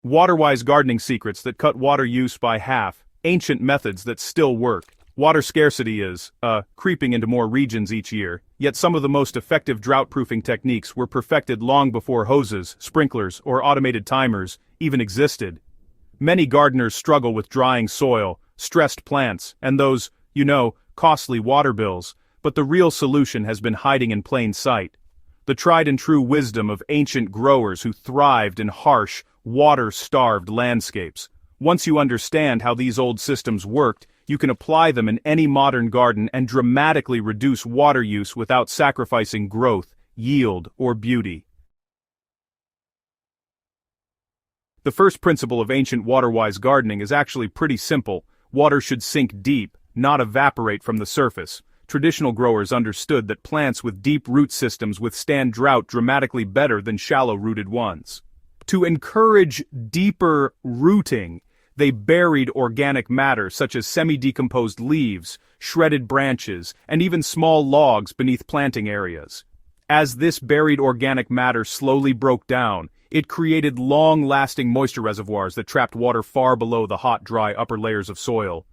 Water-wise gardening secrets that cut water use by half, ancient methods that still work. Water scarcity is, creeping into more regions each year, yet some of the most effective drought-proofing techniques were perfected long before hoses, sprinklers, or automated timers even existed. Many gardeners struggle with drying soil, stressed plants, and those, costly water bills, but the real solution has been hiding in plain sight. The tried-and-true wisdom of ancient growers who thrived in harsh, water-starved landscapes. Once you understand how these old systems worked, you can apply them in any modern garden and dramatically reduce water use without sacrificing growth, yield, or beauty. The first principle of ancient water-wise gardening is actually pretty simple. Water should sink deep, not evaporate from the surface. Traditional growers understood that plants with deep root systems withstand drought dramatically better than shallow-rooted ones. To encourage deeper rooting, they buried organic matter such as semi-decomposed leaves, shredded branches, and even small logs beneath planting areas. As this buried organic matter slowly broke down, it created long-lasting moisture reservoirs that trapped water far below the hot, dry upper layers of soil.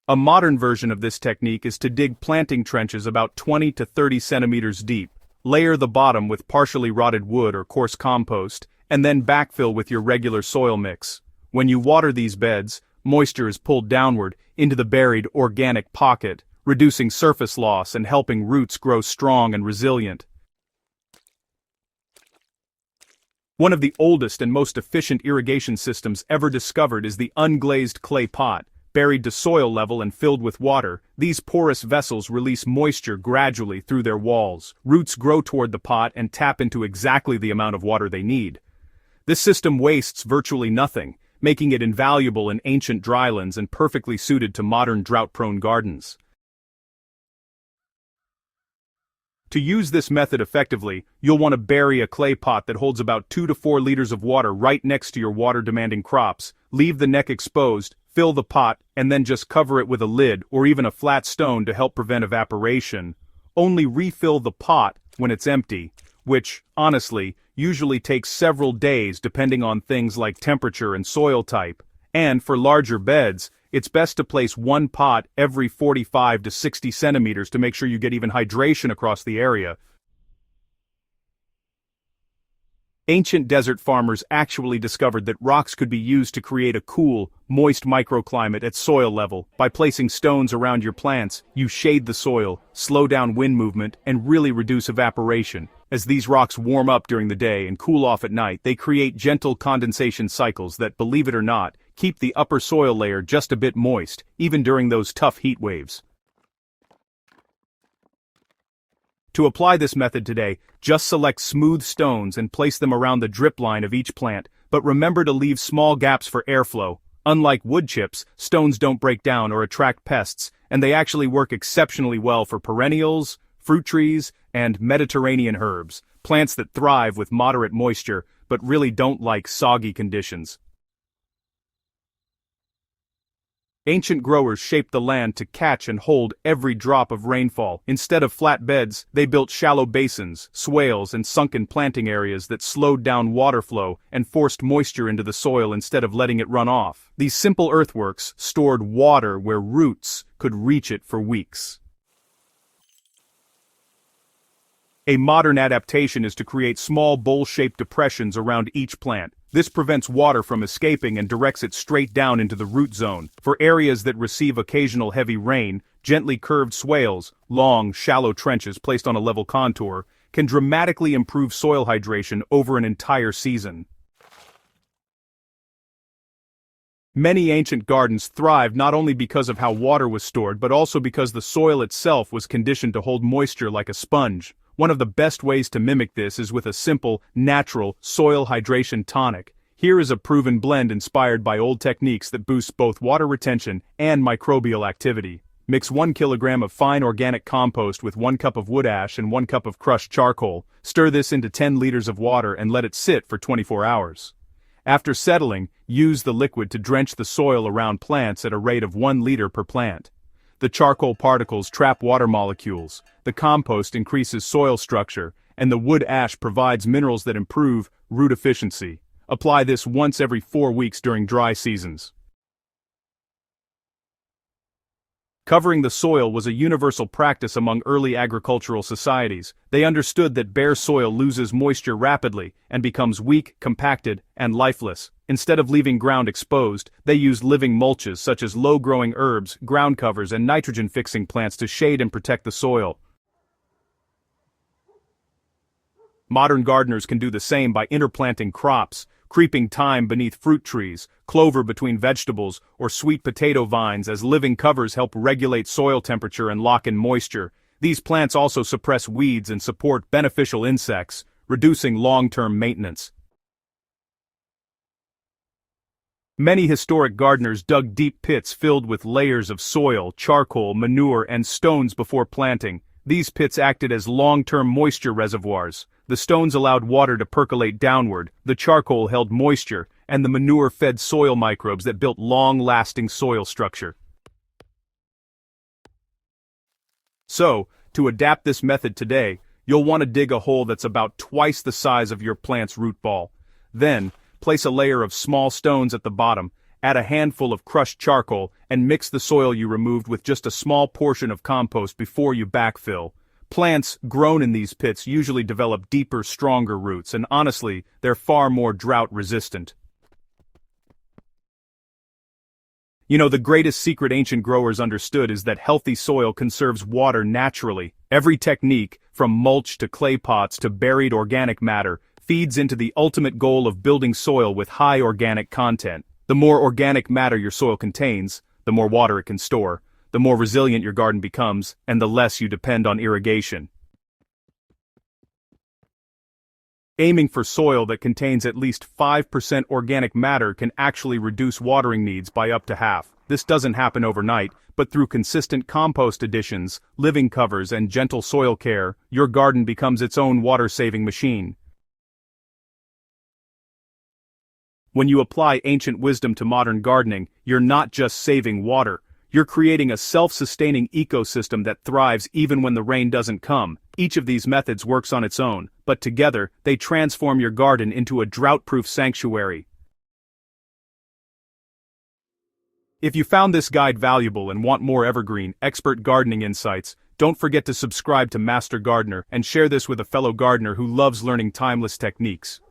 A modern version of this technique is to dig planting trenches about 20 to 30 centimeters deep, layer the bottom with partially rotted wood or coarse compost, and then backfill with your regular soil mix. When you water these beds, moisture is pulled downward into the buried organic pocket, reducing surface loss and helping roots grow strong and resilient. One of the oldest and most efficient irrigation systems ever discovered is the unglazed clay pot. Buried to soil level and filled with water, these porous vessels release moisture gradually through their walls. Roots grow toward the pot and tap into exactly the amount of water they need. This system wastes virtually nothing, making it invaluable in ancient drylands and perfectly suited to modern drought-prone gardens. To use this method effectively, you'll want to bury a clay pot that holds about 2 to 4 liters of water right next to your water-demanding crops, leave the neck exposed, fill the pot, and then just cover it with a lid or even a flat stone to help prevent evaporation. Only refill the pot when it's empty, which, honestly, usually takes several days depending on things like temperature and soil type. And for larger beds, it's best to place one pot every 45 to 60 centimeters to make sure you get even hydration across the area. Ancient desert farmers actually discovered that rocks could be used to create a cool, moist microclimate at soil level. By placing stones around your plants, you shade the soil, slow down wind movement, and really reduce evaporation. As these rocks warm up during the day and cool off at night, they create gentle condensation cycles that, believe it or not, keep the upper soil layer just a bit moist, even during those tough heat waves. To apply this method today, just select smooth stones and place them around the drip line of each plant, but remember to leave small gaps for airflow. Unlike wood chips, stones don't break down or attract pests, and they actually work exceptionally well for perennials, fruit trees, and Mediterranean herbs, plants that thrive with moderate moisture but really don't like soggy conditions. Ancient growers shaped the land to catch and hold every drop of rainfall. Instead of flat beds, they built shallow basins, swales, and sunken planting areas that slowed down water flow and forced moisture into the soil instead of letting it run off. These simple earthworks stored water where roots could reach it for weeks. A modern adaptation is to create small bowl-shaped depressions around each plant. This prevents water from escaping and directs it straight down into the root zone. For areas that receive occasional heavy rain, gently curved swales, long, shallow trenches placed on a level contour, can dramatically improve soil hydration over an entire season. Many ancient gardens thrived not only because of how water was stored but also because the soil itself was conditioned to hold moisture like a sponge. One of the best ways to mimic this is with a simple, natural, soil hydration tonic. Here is a proven blend inspired by old techniques that boosts both water retention and microbial activity. Mix 1 kilogram of fine organic compost with 1 cup of wood ash and 1 cup of crushed charcoal. Stir this into 10 liters of water and let it sit for 24 hours. After settling, use the liquid to drench the soil around plants at a rate of 1 liter per plant. The charcoal particles trap water molecules, the compost increases soil structure, and the wood ash provides minerals that improve root efficiency. Apply this once every 4 weeks during dry seasons. Covering the soil was a universal practice among early agricultural societies. They understood that bare soil loses moisture rapidly and becomes weak, compacted, and lifeless. Instead of leaving ground exposed, they used living mulches such as low-growing herbs, ground covers, and nitrogen-fixing plants to shade and protect the soil. Modern gardeners can do the same by interplanting crops, creeping thyme beneath fruit trees, clover between vegetables, or sweet potato vines as living covers help regulate soil temperature and lock in moisture. These plants also suppress weeds and support beneficial insects, reducing long-term maintenance. Many historic gardeners dug deep pits filled with layers of soil, charcoal, manure, and stones before planting. These pits acted as long-term moisture reservoirs. The stones allowed water to percolate downward, the charcoal held moisture, and the manure fed soil microbes that built long-lasting soil structure. So, to adapt this method today, you'll want to dig a hole that's about twice the size of your plant's root ball. Then, place a layer of small stones at the bottom, add a handful of crushed charcoal, and mix the soil you removed with just a small portion of compost before you backfill. Plants grown in these pits usually develop deeper, stronger roots, and honestly, they're far more drought-resistant. You know, the greatest secret ancient growers understood is that healthy soil conserves water naturally. Every technique, from mulch to clay pots to buried organic matter, feeds into the ultimate goal of building soil with high organic content. The more organic matter your soil contains, the more water it can store, the more resilient your garden becomes, and the less you depend on irrigation. Aiming for soil that contains at least 5% organic matter can actually reduce watering needs by up to half. This doesn't happen overnight, but through consistent compost additions, living covers, and gentle soil care, your garden becomes its own water-saving machine. When you apply ancient wisdom to modern gardening, you're not just saving water. You're creating a self-sustaining ecosystem that thrives even when the rain doesn't come. Each of these methods works on its own, but together, they transform your garden into a drought-proof sanctuary. If you found this guide valuable and want more evergreen, expert gardening insights, don't forget to subscribe to Master Gardener and share this with a fellow gardener who loves learning timeless techniques.